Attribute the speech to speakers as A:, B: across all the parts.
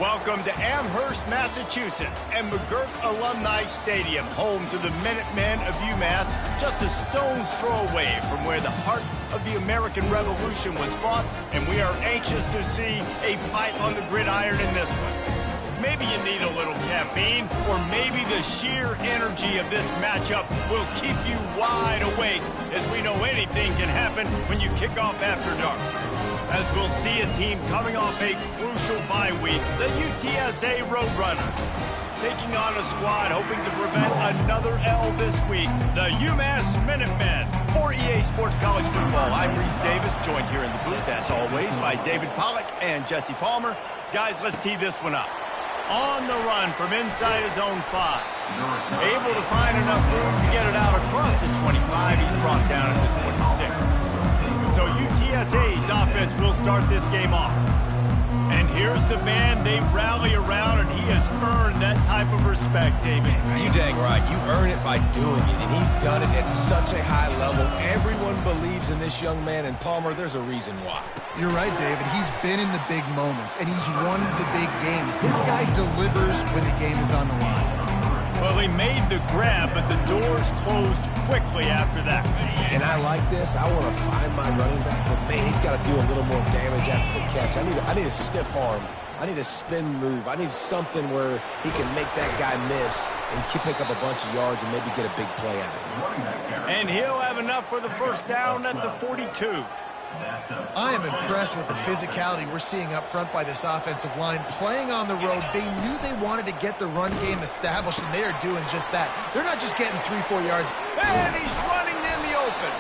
A: Welcome to Amherst, Massachusetts, and McGurk Alumni Stadium, home to the Minutemen of UMass, just a stone's throw away from where the heart of the American Revolution was fought, and we are anxious to see a fight on the gridiron in this one. Maybe you need a little caffeine, or maybe the sheer energy of this matchup will keep you wide awake, as we know anything can happen when you kick off after dark. As we'll see a team coming off a crucial bye week, the UTSA Roadrunners, taking on a squad hoping to prevent another L this week, the UMass Minutemen. For EA Sports College Football, I'm Reese Davis, joined here in the booth, as always, by David Pollack and Jesse Palmer. Guys, let's tee this one up. On the run from inside his own 5. Able to find enough room to get it out across the 25. He's brought down at the 26. So UTSA's offense will start this game off. And here's the man they rally around, and he has earned that type of respect, David.
B: You dang right. You earn it by doing it, and he's done it at such a high level. Everyone believes in this young man, and Palmer, there's a reason why.
C: You're right, David. He's been in the big moments, and he's won the big games. This guy delivers when the game is on the line.
A: Well, he made the grab, but the doors closed quickly after that.
B: And I like this. I want to find my running back, but, man, he's got to do a little more damage after the catch. I need a stiff arm. I need a spin move. I need something where he can make that guy miss and pick up a bunch of yards and maybe get a big play out of it.
A: And he'll have enough for the first down at the 42.
C: I am impressed with the physicality we're seeing up front by this offensive line. Playing on the road, they knew they wanted to get the run game established, and they are doing just that. They're not just getting 3-4 yards.
A: And he's running in the open.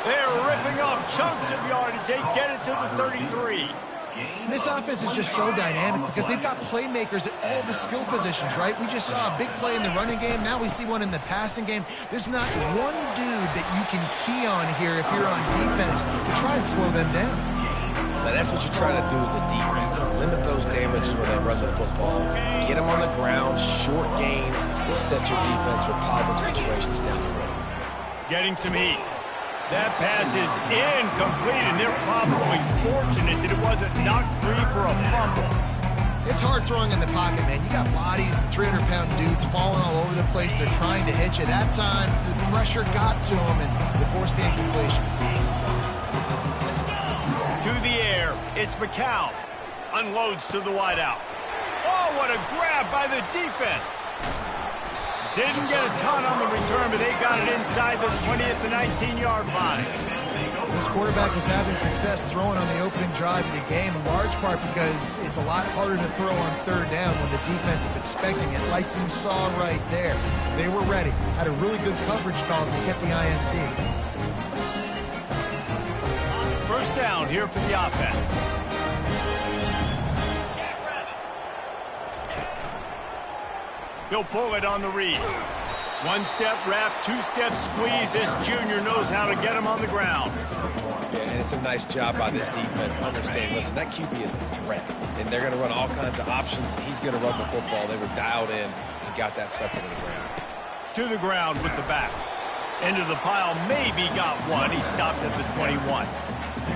A: They're ripping off chunks of yardage. They get it to the 33.
C: And this offense is just so dynamic because they've got playmakers at all the skill positions, right? We just saw a big play in the running game. Now we see one in the passing game. There's not one dude that you can key on here if you're on defense to try and slow them down.
B: Now, that's what you're trying to do as a defense. Limit those damages where they run the football. Get them on the ground, short gains to set your defense for positive situations down the road.
A: Getting some heat. That pass is incomplete, and they're probably fortunate that it wasn't knocked free for a fumble.
C: It's hard throwing in the pocket, man. You got bodies, 300-pound dudes falling all over the place. They're trying to hit you. That time, the pressure got to them, and they forced the incompletion.
A: To the air, it's McCown. Unloads to the wideout. Oh, what a grab by the defense. Didn't get a ton on the return, but they got it inside the 20 at the 19-yard line.
C: This quarterback is having success throwing on the opening drive of the game, in large part because it's a lot harder to throw on third down when the defense is expecting it, like you saw right there. They were ready, had a really good coverage call to get the INT.
A: First down here for the offense. He'll pull it on the read. One-step wrap, two-step squeeze. This junior knows how to get him on the ground.
B: Yeah, and it's a nice job by this defense. Understand, listen, that QB is a threat, and they're going to run all kinds of options, and he's going to run the football. They were dialed in and got that sucker to the ground.
A: To the ground with the back. Into the pile, maybe got one. He stopped at the 21.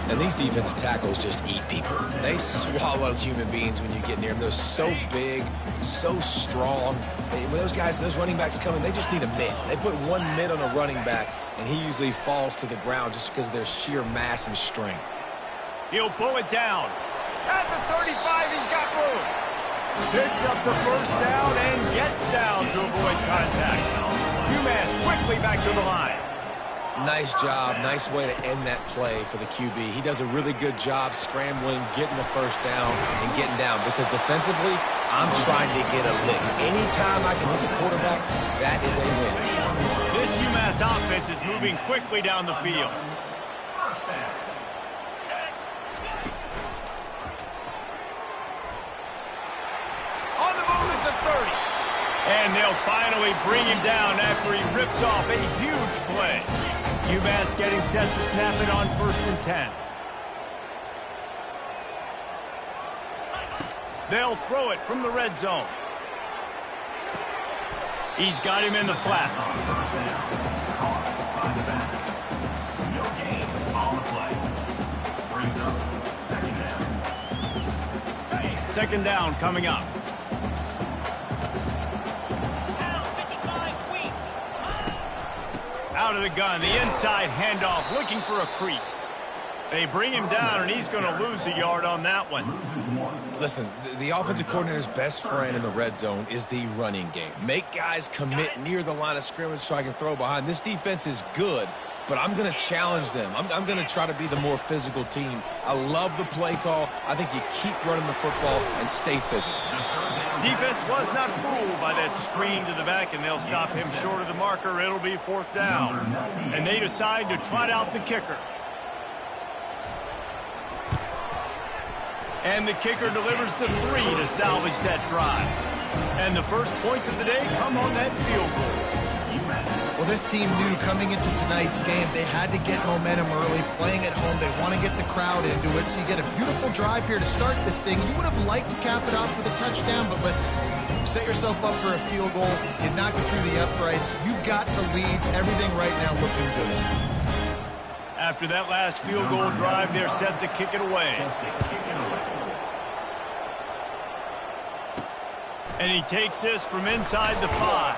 B: And these defensive tackles just eat people. They swallow human beings when you get near them. They're so big, so strong. When those guys, those running backs come in, they just need a mid. They put one mid on a running back, and he usually falls to the ground just because of their sheer mass and strength.
A: He'll pull it down. At the 35, he's got room. Picks up the first down and gets down to avoid contact. UMass quickly back to the line.
B: Nice job. Nice way to end that play for the QB. He does a really good job scrambling, getting the first down, and getting down. Because defensively, I'm trying to get a lick. Anytime I can hit the quarterback, that is a win.
A: This UMass offense is moving quickly down the field. On the move at the 30. And they'll finally bring him down after he rips off a huge play. UMass getting set to snap it on 1st and 10. They'll throw it from the red zone. He's got him in the flat. Second down coming up. Out of the gun, the inside handoff, looking for a crease. They bring him down, and he's going to lose a yard on that one.
B: Listen, the offensive coordinator's best friend in the red zone is the running game. Make guys commit near the line of scrimmage so I can throw behind. This defense is good, but I'm going to challenge them. I'm going to try to be the more physical team. I love the play call. I think you keep running the football and stay physical.
A: Defense was not fooled by that screen to the back, and they'll stop him short of the marker. It'll be fourth down. And they decide to trot out the kicker. And the kicker delivers the 3 to salvage that drive. And the first points of the day come on that field goal.
C: Well, this team knew coming into tonight's game they had to get momentum early. Playing at home, they want to get the crowd into it. So you get a beautiful drive here to start this thing. You would have liked to cap it off with a touchdown, but listen, you set yourself up for a field goal. You knock it through the uprights. You've got the lead. Everything right now looking good.
A: After that last field goal drive, they're set to kick it away. And he takes this from inside the 5.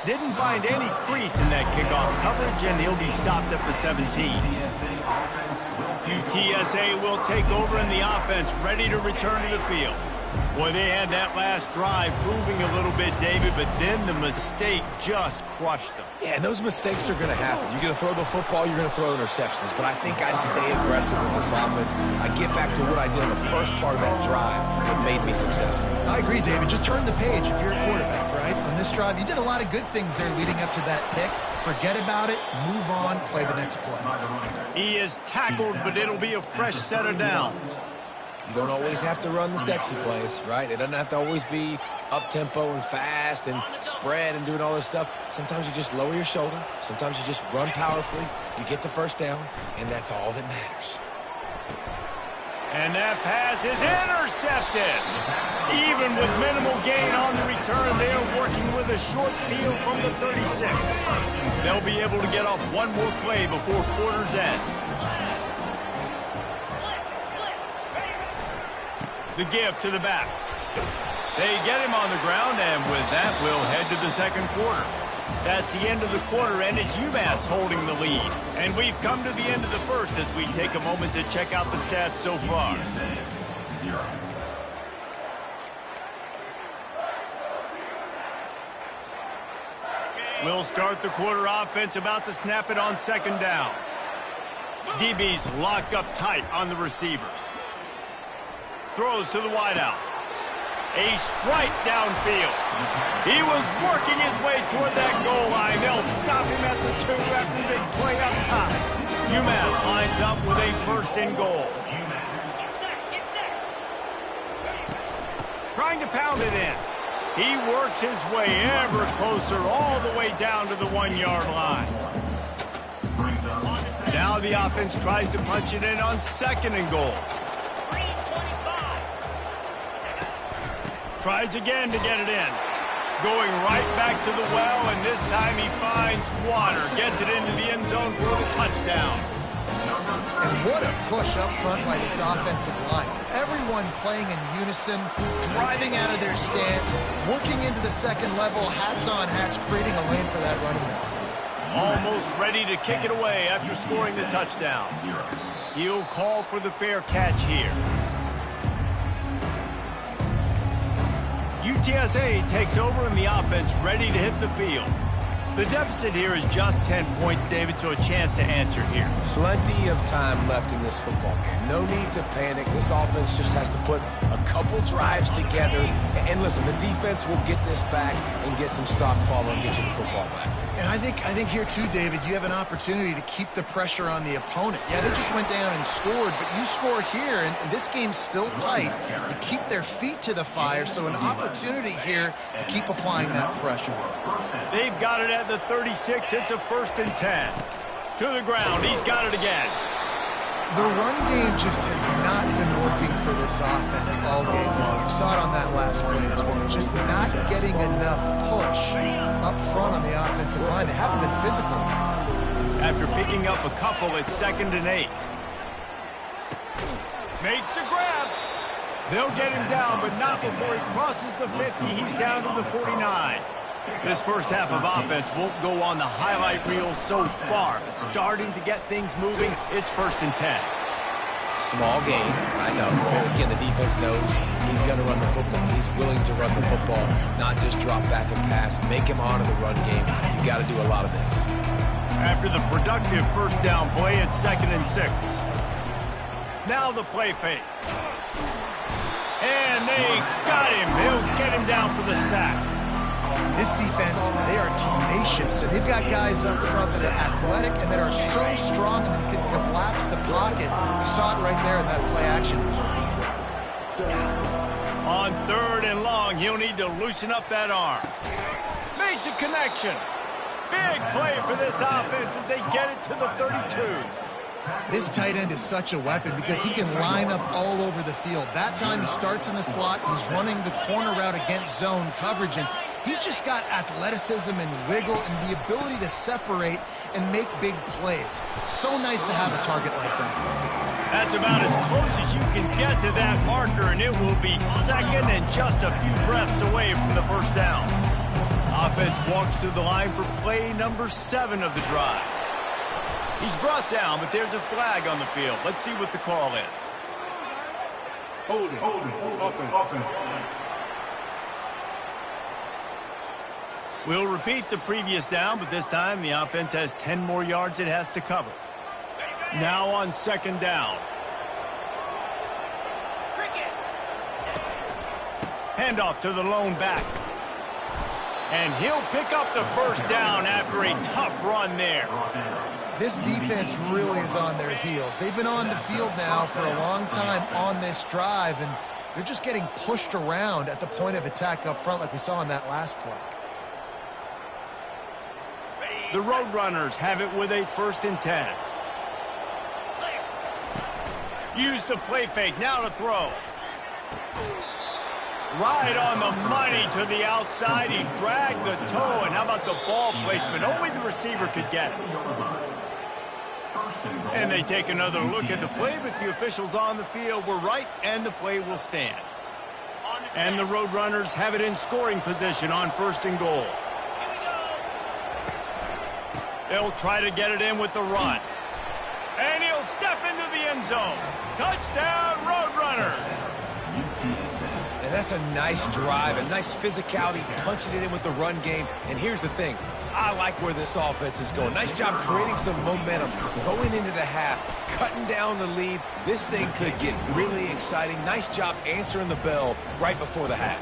A: Didn't find any crease in that kickoff coverage, and he'll be stopped at the 17. UTSA will take over in the offense, ready to return to the field. Boy, they had that last drive moving a little bit, David, but then the mistake just crushed them.
B: Yeah, and those mistakes are going to happen. You're going to throw the football, you're going to throw interceptions. But I think I stay aggressive with this offense. I get back to what I did in the first part of that drive that made me successful.
C: I agree, David. Just turn the page if you're a quarterback, right? On this drive, you did a lot of good things there leading up to that pick. Forget about it, move on, play the next play.
A: He is tackled, but it'll be a fresh set of downs.
B: You don't always have to run the sexy plays, right? It doesn't have to always be up-tempo and fast and spread and doing all this stuff. Sometimes you just lower your shoulder. Sometimes you just run powerfully. You get the first down, and that's all that matters.
A: And that pass is intercepted. Even with minimal gain on the return, they are working with a short field from the 36. They'll be able to get off one more play before quarter's end. The give to the back. They get him on the ground, and with that, we'll head to the second quarter. That's the end of the quarter, and it's UMass holding the lead. And we've come to the end of the first as we take a moment to check out the stats so far. We'll start the quarter offense, about to snap it on second down. DB's locked up tight on the receivers. Throws to the wideout. A strike downfield. He was working his way toward that goal line. They'll stop him at the 2 after the big play up top. UMass lines up with a first and goal. Trying to pound it in. He works his way ever closer all the way down to the 1-yard line. Now the offense tries to punch it in on second and goal. Tries again to get it in. Going right back to the well, and this time he finds water. Gets it into the end zone for the touchdown.
C: And what a push up front by this offensive line. Everyone playing in unison, driving out of their stance, working into the second level, hats on hats, creating a lane for that running back.
A: Almost ready to kick it away after scoring the touchdown. He'll call for the fair catch here. UTSA takes over in the offense, ready to hit the field. The deficit here is just 10 points, David, so a chance to answer here.
B: Plenty of time left in this football game. No need to panic. This offense just has to put a couple drives together. And listen, the defense will get this back and get some stops following and get you the football back.
C: And I think here too, David, you have an opportunity to keep the pressure on the opponent. Yeah, they just went down and scored, but you score here, and this game's still tight. You keep their feet to the fire, so an opportunity here to keep applying that pressure.
A: They've got it at the 36. It's a 1st and 10. To the ground. He's got it again.
C: The run game just has not been working for this offense all game long. You saw it on that last play as well. Just not getting enough push up front on the offensive line. They haven't been physical.
A: After picking up a couple, it's 2nd and 8. Makes the grab. They'll get him down, but not before he crosses the 50. He's down to the 49. This first half of offense won't go on the highlight reel so far, but starting to get things moving, it's 1st and 10.
B: Small gain, I know. Again, the defense knows he's going to run the football. He's willing to run the football, not just drop back and pass. Make him honor the run game. You got to do a lot of this.
A: After the productive first down play, it's 2nd and 6. Now the play fake. And they got him. They'll get him down for the sack.
C: This defense, they are tenacious, and they've got guys up front that are athletic and that are so strong and can collapse the pocket. We saw it right there in that play action.
A: On 3rd and long, he'll need to loosen up that arm. Makes a connection. Big play for this offense as they get it to the 32.
C: This tight end is such a weapon because he can line up all over the field. That time he starts in the slot, he's running the corner route against zone coverage, and he's just got athleticism and wiggle and the ability to separate and make big plays. It's so nice to have a target like that.
A: That's about as close as you can get to that marker, and it will be 2nd and just a few breaths away from the first down. Offense walks to the line for play number 7 of the drive. He's brought down, but there's a flag on the field. Let's see what the call is.
D: Holding, offense.
A: We'll repeat the previous down, but this time the offense has 10 more yards it has to cover. Now on 2nd down. Handoff to the lone back. And he'll pick up the first down after a tough run there.
C: This defense really is on their heels. They've been on the field now for a long time on this drive, and they're just getting pushed around at the point of attack up front like we saw in that last play.
A: The Roadrunners have it with a 1st and 10. Use the play fake, now to throw. Right on the money to the outside. He dragged the toe, and how about the ball placement? Only the receiver could get it. And they take another look at the play, but the officials on the field were right, and the play will stand. And the Roadrunners have it in scoring position on 1st and goal. They'll try to get it in with the run. And he'll step into the end zone. Touchdown, Roadrunners!
B: And that's a nice drive, a nice physicality, punching it in with the run game. And here's the thing. I like where this offense is going. Nice job creating some momentum, going into the half, cutting down the lead. This thing could get really exciting. Nice job answering the bell right before the half.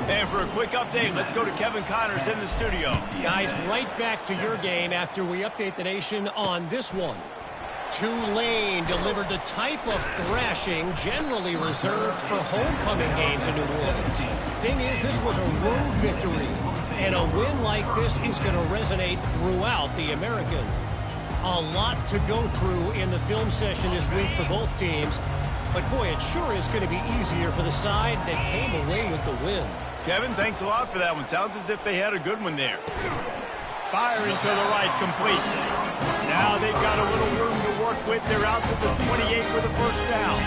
A: And for a quick update, let's go to Kevin Connors in the studio.
E: Guys, right back to your game after we update the nation on this one. Tulane delivered the type of thrashing generally reserved for homecoming games in New Orleans. Thing is, this was a road victory, and a win like this is going to resonate throughout the American. A lot to go through in the film session this week for both teams, but boy, it sure is going to be easier for the side that came away with the win.
A: Kevin, thanks a lot for that one. Sounds as if they had a good one there. Firing to the right, complete. Now they've got a little room to work with. They're out to the 28 for the first down.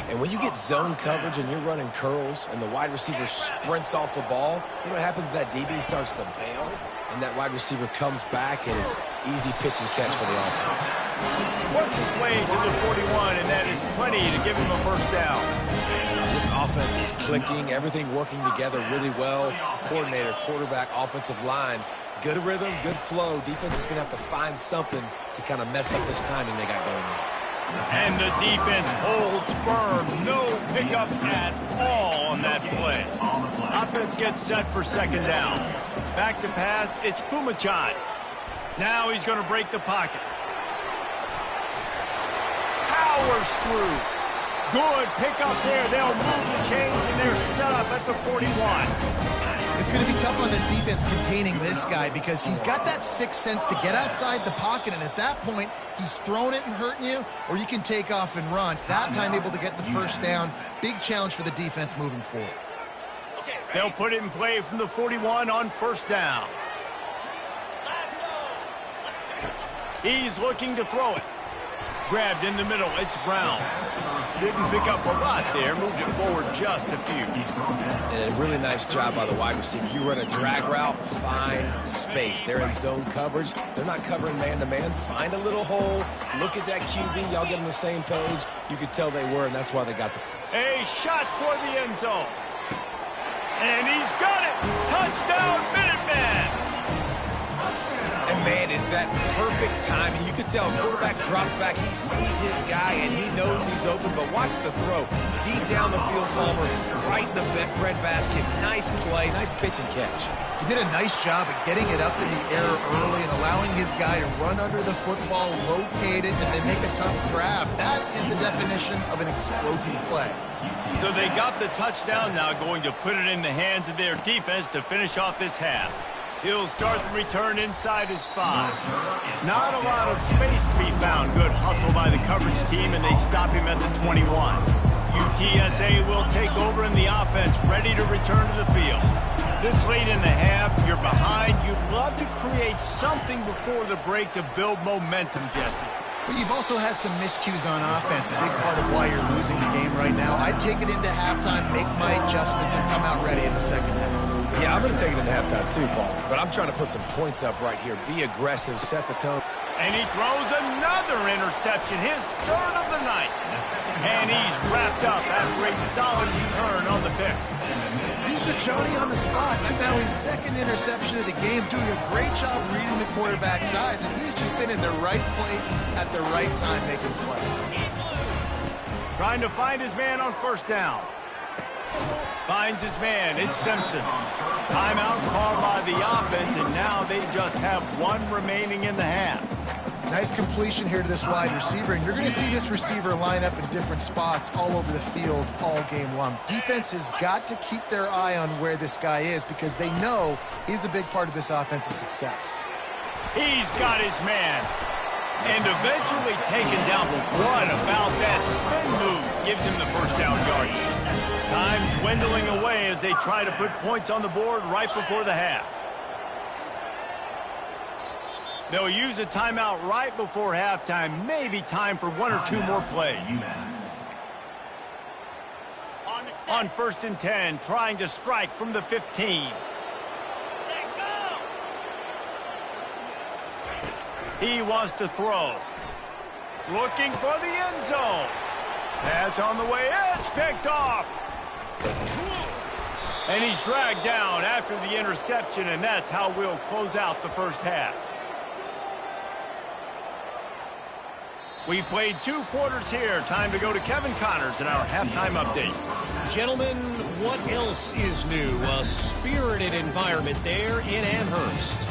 B: And when you get zone coverage and you're running curls and the wide receiver sprints off the ball, you know what happens? That DB starts to bail, and that wide receiver comes back, and it's easy pitch and catch for the offense.
A: Works his way to the 41, and that is plenty to give him a first down.
B: This offense is clicking, everything working together really well. Coordinator, quarterback, offensive line. Good rhythm, good flow. Defense is going to have to find something to kind of mess up this timing they got going on.
A: And the defense holds firm. No pickup at all on that play. Offense gets set for 2nd down. Back to pass, it's Pumachan. Now he's going to break the pocket. Powers through. Good pickup there. They'll move the chains, and they're set up at the 41.
C: It's going to be tough on this defense containing this guy because he's got that sixth sense to get outside the pocket, and at that point, he's throwing it and hurting you, or you can take off and run. That time able to get the first down. Big challenge for the defense moving forward.
A: They'll put it in play from the 41 on 1st down. He's looking to throw it. Grabbed in the middle, it's Brown. Didn't pick up a lot there, moved it forward just a few.
B: And a really nice job by the wide receiver. You run a drag route, find space. They're in zone coverage. They're not covering man-to-man. Find a little hole. Look at that QB. Y'all get on the same page. You could tell they were, and that's why they got the...
A: A shot toward the end zone. And he's got it. Touchdown, Minuteman.
B: And, man, is that perfect timing. You could tell quarterback drops back. He sees his guy, and he knows he's open. But watch the throw. Deep down the field, Palmer, right in the breadbasket. Nice play, nice pitch and catch.
C: He did a nice job of getting it up in the air early and allowing his guy to run under the football, locate it, and then make a tough grab. That is the definition of an explosive play.
A: So they got the touchdown, now going to put it in the hands of their defense to finish off this half. He'll start the return inside his 5. Not a lot of space to be found. Good hustle by the coverage team, and they stop him at the 21. UTSA will take over in the offense, ready to return to the field. This late in the half, you're behind. You'd love to create something before the break to build momentum, Jesse.
C: But you've also had some miscues on offense, a big part of why you're losing the game right now. I'd take it into halftime, make my adjustments, and come out ready in the second half.
B: Yeah, I'm going to take it into halftime too, Paul. But I'm trying to put some points up right here. Be aggressive, set the tone.
A: And he throws another interception, his third of the night. And he's wrapped up after a solid return on the pick.
C: He's just Johnny on the spot. And now his second interception of the game, doing a great job reading the quarterback's eyes. And he's just been in the right place at the right time making plays.
A: Trying to find his man on first down. Finds his man. It's Simpson. Timeout called by the offense, and now they just have one remaining in the half.
C: Nice completion here to this wide receiver, and you're going to see this receiver line up in different spots all over the field all game long. Defense has got to keep their eye on where this guy is because they know he's a big part of this offense's success.
A: He's got his man. And eventually taken down. What about that spin move? Gives him the first down yardage. Time dwindling away as they try to put points on the board right before the half. They'll use a timeout right before halftime. Maybe time for one or two more plays. On 1st and 10, trying to strike from the 15. He wants to throw. Looking for the end zone. Pass on the way. It's picked off. And he's dragged down after the interception, and that's how we'll close out the first half. We've played 2 quarters here. Time to go to Kevin Connors in our halftime update.
E: Gentlemen, what else is new? A spirited environment there in Amherst.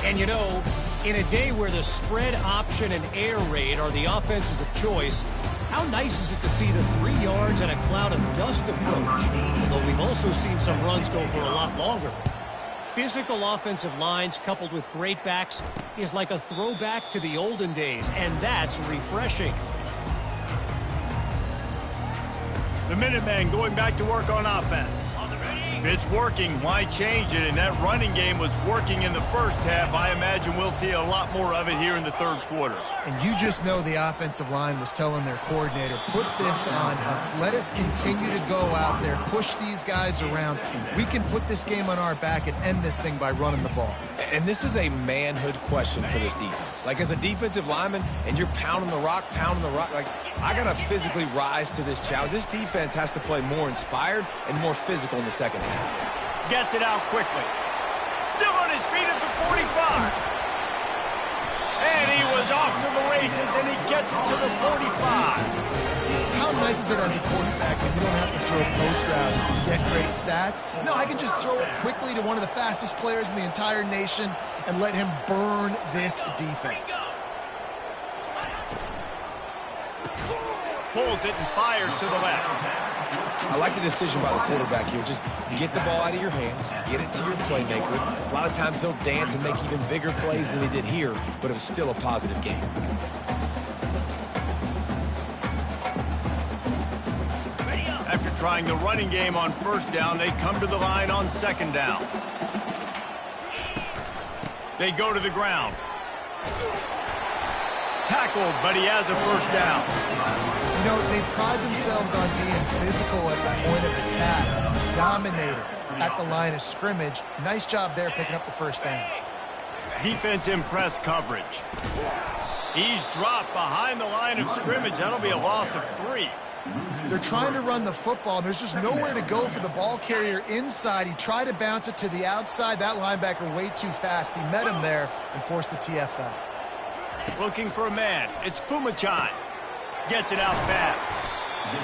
E: And you know, in a day where the spread option and air raid are the offenses of choice, how nice is it to see the 3 yards and a cloud of dust approach? Although we've also seen some runs go for a lot longer. Physical offensive lines coupled with great backs is like a throwback to the olden days, and that's refreshing.
A: The Minutemen going back to work on offense. If it's working, why change it? And that running game was working in the first half. I imagine we'll see a lot more of it here in the third quarter.
C: And you just know the offensive line was telling their coordinator, put this on us. Let us continue to go out there, push these guys around. We can put this game on our back and end this thing by running the ball.
B: And this is a manhood question for this defense. Like, as a defensive lineman, and you're pounding the rock, like, I got to physically rise to this challenge. This defense has to play more inspired and more physical in the second half.
A: Gets it out quickly. Still on his feet at the 45. And he was off to the races, and he gets it to the 45.
C: How nice is it as a quarterback when you don't have to throw post routes to get great stats? No, I can just throw it quickly to one of the fastest players in the entire nation and let him burn this defense.
A: Pulls it and fires to the left.
B: I like the decision by the quarterback here. Just get the ball out of your hands, get it to your playmaker. A lot of times they'll dance and make even bigger plays than he did here, but it was still a positive game.
A: After trying the running game on first down, they come to the line on second down. They go to the ground. Tackled, but he has a first down.
C: You know, they pride themselves on being physical at the point of attack, dominating at the line of scrimmage. Nice job there picking up the first down.
A: Defense in press coverage. He's dropped behind the line of scrimmage. That'll be a loss of 3.
C: They're trying to run the football, and there's just nowhere to go for the ball carrier inside. He tried to bounce it to the outside. That linebacker way too fast. He met him there and forced the TFL.
A: Looking for a man. It's Pumachan. Gets it out fast.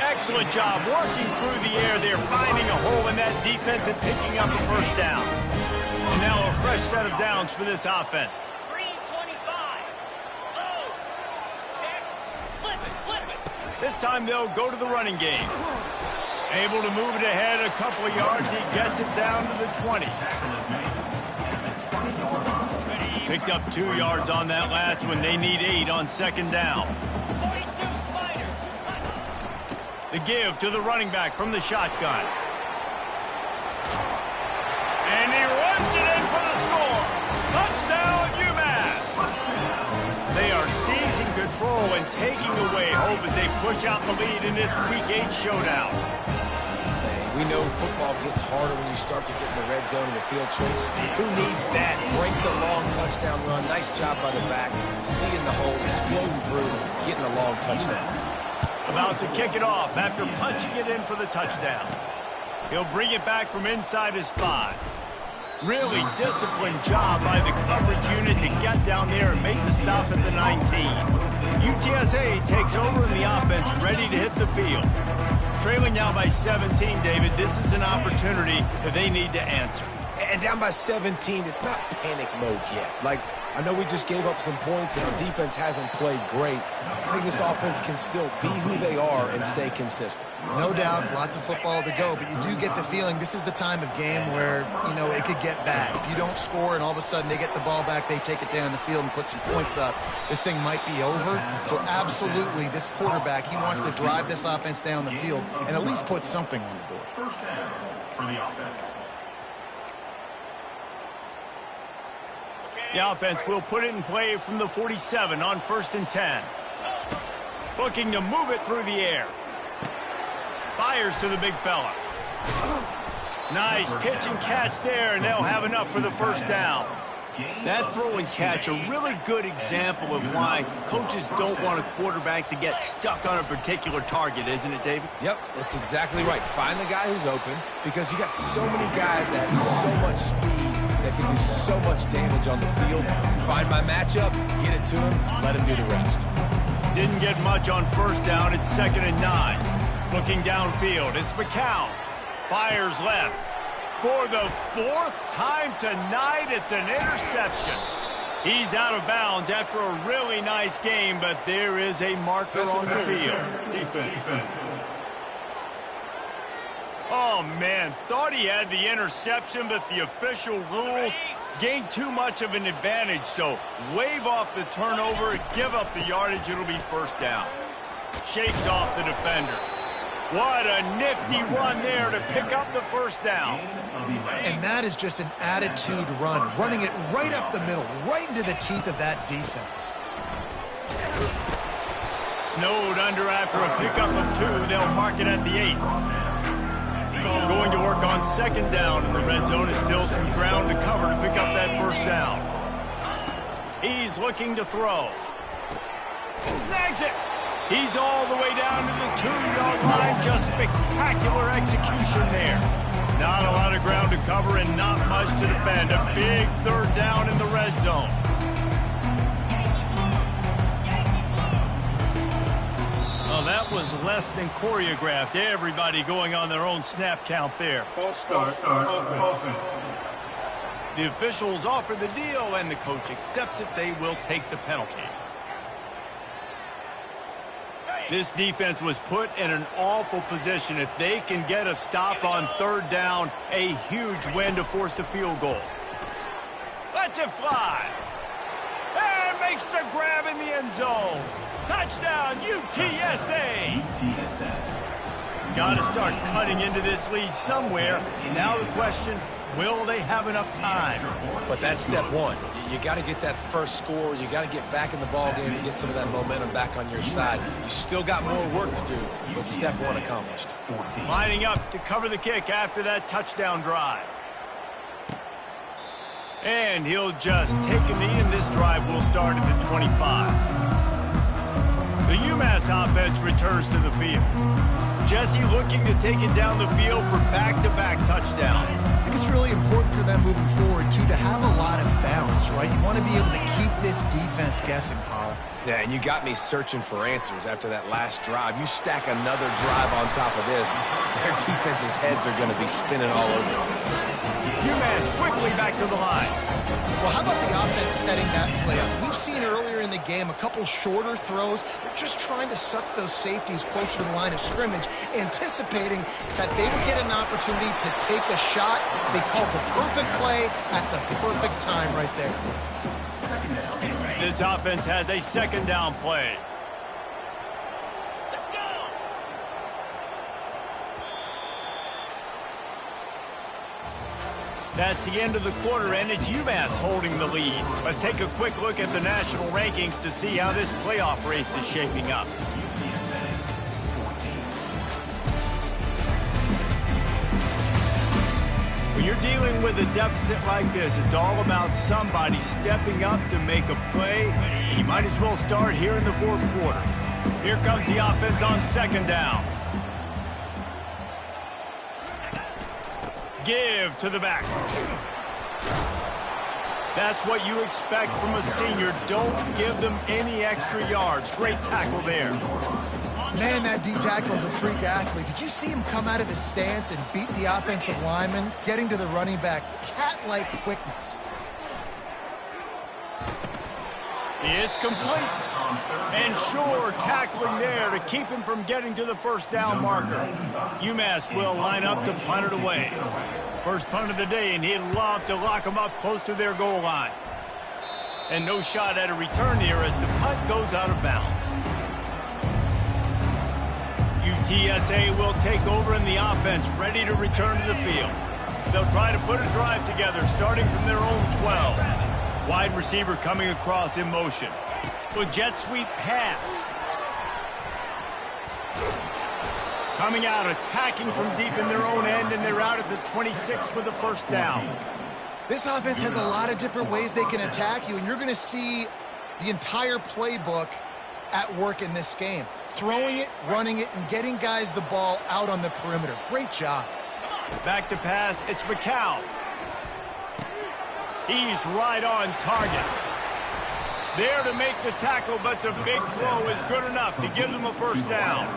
A: Excellent job working through the air there, finding a hole in that defense and picking up a first down. And now a fresh set of downs for this offense.
F: 325. Oh, check. Flip it.
A: This time they'll go to the running game. Able to move it ahead a couple of yards. He gets it down to the 20. Picked up 2 yards on that last one. They need 8 on second down.
F: 42 Spider.
A: The give to the running back from the shotgun. And he runs it in for the score. Touchdown, UMass. They are seizing control and taking away hope as they push out the lead in this Week 8 showdown.
B: We know football gets harder when you start to get in the red zone and the field tricks. Who needs that? Break the long touchdown run. Nice job by the back. Seeing the hole, exploding through, getting a long touchdown.
A: About to kick it off after punching it in for the touchdown. He'll bring it back from inside his 5. Really disciplined job by the coverage unit to get down there and make the stop at the 19. UTSA takes over in the offense, ready to hit the field. Trailing now by 17, David. This is an opportunity that they need to answer.
B: And down by 17, it's not panic mode yet. Like, I know we just gave up some points and our defense hasn't played great. I think this offense can still be who they are and stay consistent.
C: No doubt, lots of football to go, but you do get the feeling this is the time of game where, you know, it could get bad. If you don't score and all of a sudden they get the ball back, they take it down the field and put some points up, this thing might be over. So absolutely, this quarterback, he wants to drive this offense down the field and at least put something on the board.
D: First down for the offense.
A: The offense will put it in play from the 47 on 1st and 10. Looking to move it through the air. Fires to the big fella. Nice pitch and catch there, and they'll have enough for the first down. That throw and catch, a really good example of why coaches don't want a quarterback to get stuck on a particular target, isn't it, David?
B: Yep, that's exactly right. Find the guy who's open because you got so many guys that have so much speed that can do so much damage on the field. Find my matchup, get it to him, let him do the rest.
A: Didn't get much on first down. It's 2nd and 9. Looking downfield, it's McCown. Fires left. For the 4th time tonight, it's an interception. He's out of bounds after a really nice game, but there is a marker on the field.
D: Defense.
A: Oh, man, thought he had the interception, but the official rules gained too much of an advantage, so wave off the turnover and give up the yardage. It'll be first down. Shakes off the defender. What a nifty run there to pick up the first down.
C: And that is just an attitude run, running it right up the middle, right into the teeth of that defense.
A: Snowed under after a pickup of 2. They'll mark it at the 8. Going to work on second down in the red zone. Is still some ground to cover to pick up that first down. He's looking to throw. Snags it. He's all the way down to the 2-yard line. Just spectacular execution there. Not a lot of ground to cover and not much to defend. A big 3rd down in the red zone. Oh, that was less than choreographed. Everybody going on their own snap count there.
D: False start. Offense.
A: The officials offer the deal, and the coach accepts it. They will take the penalty. This defense was put in an awful position. If they can get a stop on 3rd down, a huge win to force the field goal. Lets it fly. And makes the grab in the end zone. Touchdown, UTSA. Got to start cutting into this lead somewhere. Now the question, Will they have enough time?
B: But that's step one. You got to get that first score. You got to get back in the ball game and get some of that momentum back on your side. You still got more work to do, but step one accomplished.
A: Lining up to cover the kick after that touchdown drive. And he'll just take a knee, and this drive will start at the 25. The UMass offense returns to the field. Jesse looking to take it down the field for back-to-back touchdowns.
C: I think it's really important for them moving forward, too, to have a lot of bounce, right? You want to be able to keep this defense guessing, Paul.
B: Yeah, and you got me searching for answers after that last drive. You stack another drive on top of this, their defense's heads are going to be spinning all over the place.
A: UMass quickly back to the line.
C: Well, how about the offense setting that play up? We've seen earlier in the game a couple shorter throws. They're just trying to suck those safeties closer to the line of scrimmage, anticipating that they would get an opportunity to take a shot. They called the perfect play at the perfect time right there.
A: This offense has a second down play.
F: Let's go.
A: That's the end of the quarter, and it's UMass holding the lead. Let's take a quick look at the national rankings to see how this playoff race is shaping up. When you're dealing with a deficit like this, it's all about somebody stepping up to make a play, and you might as well start here in the fourth quarter. Here comes the offense on second down. Give to the back. That's what you expect from a senior. Don't give them any extra yards. Great tackle there.
C: Man, that D-tackle is a freak athlete. Did you see him come out of his stance and beat the offensive lineman, getting to the running back? Cat-like quickness.
A: It's complete. And sure, tackling there to keep him from getting to the first down marker. UMass will line up to punt it away. First punt of the day, and he'd love to lock them up close to their goal line. And no shot at a return here as the punt goes out of bounds. UTSA will take over in the offense, ready to return to the field. They'll try to put a drive together, starting from their own 12. Wide receiver coming across in motion. With jet sweep pass. Coming out, attacking from deep in their own end, and they're out at the 26 with the first down.
C: This offense has a lot of different ways they can attack you, and you're going to see the entire playbook at work in this game. Throwing it, running it, and getting guys the ball out on the perimeter. Great job.
A: Back to pass, it's McCow. He's right on target. There to make the tackle, but the big throw is good enough to give them a first down.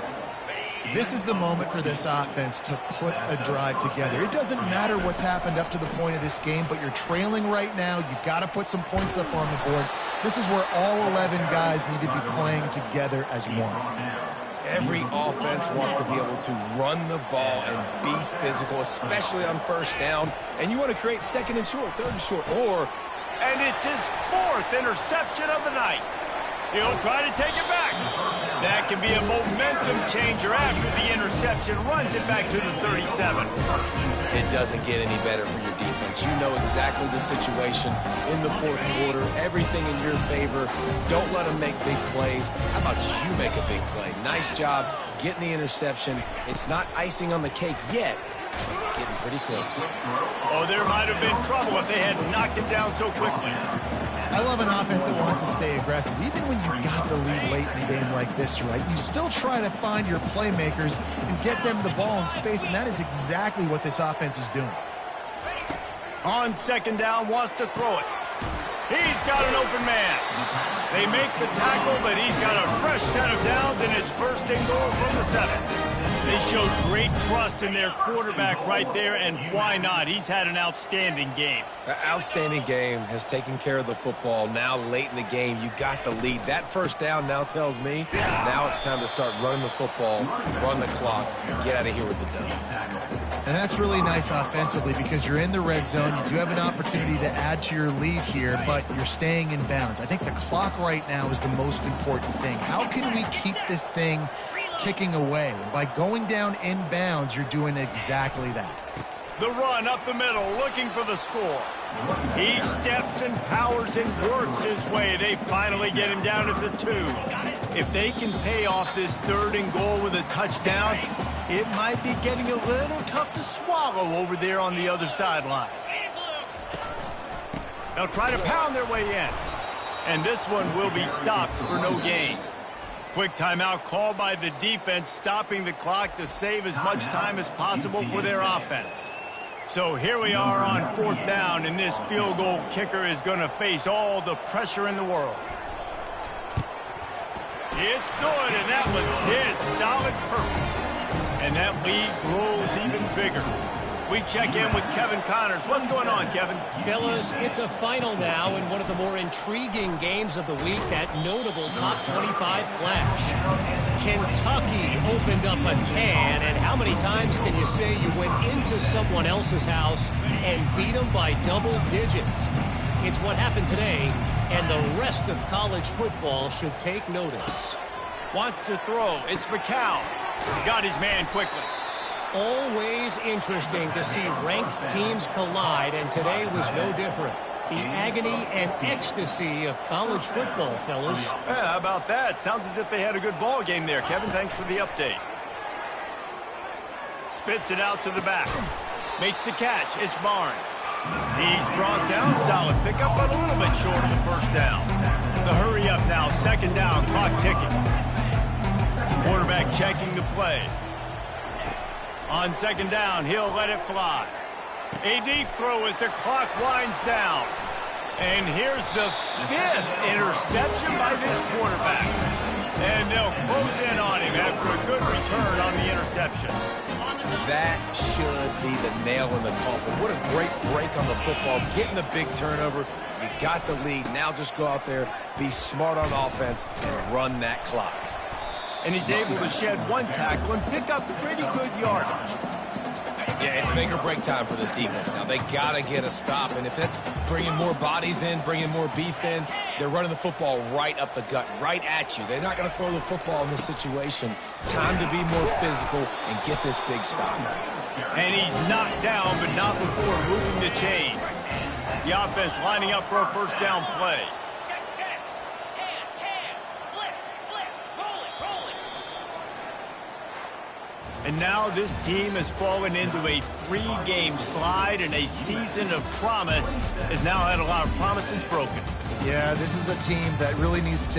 C: This is the moment for this offense to put a drive together. It doesn't matter what's happened up to the point of this game, but you're trailing right now. You've got to put some points up on the board. This is where all 11 guys need to be playing together as one.
B: Every offense wants to be able to run the ball and be physical, especially on first down. And you want to create second and short, third and short,
A: And it's his fourth interception of the night. He'll try to take it back. That can be a momentum changer after the interception. Runs it back to the 37.
B: It doesn't get any better for your defense. You know exactly the situation in the fourth quarter. Everything in your favor. Don't let them make big plays. How about you make a big play? Nice job getting the interception. It's not icing on the cake yet. It's getting pretty close.
A: Oh, there might have been trouble if they had knocked it down so quickly.
C: I love an offense that wants to stay aggressive. Even when you've got the lead late in the game like this, right? You still try to find your playmakers and get them the ball in space, and that is exactly what this offense is doing.
A: On second down, wants to throw it. He's got an open man. They make the tackle, but he's got a fresh set of downs, and it's first and goal from the 7. They showed great trust in their quarterback right there, and why not? He's had an outstanding game.
B: Outstanding game, has taken care of the football. Now late in the game, you got the lead. That first down now tells me now it's time to start running the football, run the clock, get out of here with the dub.
C: And that's really nice offensively because you're in the red zone. You do have an opportunity to add to your lead here, but you're staying in bounds. I think the clock right now is the most important thing. How can we keep this thing ticking away? By going down in bounds, you're doing exactly that.
A: The run up the middle, looking for the score. He steps and powers and works his way. They finally get him down at the 2. If they can pay off this 3rd and goal with a touchdown, it might be getting a little tough to swallow over there on the other sideline. They'll try to pound their way in. And this one will be stopped for no gain. Quick timeout called by the defense, stopping the clock to save as much time as possible for their offense. So here we are on 4th down, and this field goal kicker is going to face all the pressure in the world. It's good, and that was dead solid perfect. And that lead grows even bigger. We check in with Kevin Connors. What's going on, Kevin?
E: Fellas, it's a final now in one of the more intriguing games of the week, that notable top 25 clash. Kentucky opened up a can, and how many times can you say you went into someone else's house and beat them by double digits? It's what happened today, and the rest of college football should take notice.
A: Wants to throw. It's McCown. Got his man quickly.
E: Always interesting to see ranked teams collide, and today was no different. The agony and ecstasy of college football, fellas.
A: Yeah, how about that? Sounds as if they had a good ball game there, Kevin. Thanks for the update. Spits it out to the back. Makes the catch. It's Barnes. He's brought down. Solid pickup, but a little bit short of the first down. The hurry up now. 2nd down. Clock ticking. Quarterback checking the play. On 2nd down, he'll let it fly. A deep throw as the clock winds down. And here's the 5th interception by this quarterback. And they'll close in on him after a good return on the interception.
B: That should be the nail in the coffin. What a great break on the football. Getting the big turnover. You've got the lead. Now just go out there, be smart on offense, and run that clock.
A: And he's able to shed 1 tackle and pick up pretty good yardage.
B: Yeah, it's make or break time for this defense. Now, they got to get a stop. And if it's bringing more bodies in, bringing more beef in, they're running the football right up the gut, right at you. They're not going to throw the football in this situation. Time to be more physical and get this big stop.
A: And he's knocked down, but not before moving the chains. The offense lining up for a 1st down play. And now this team has fallen into a 3-game slide, and a season of promise has now had a lot of promises broken.
C: Yeah, this is a team that really needs to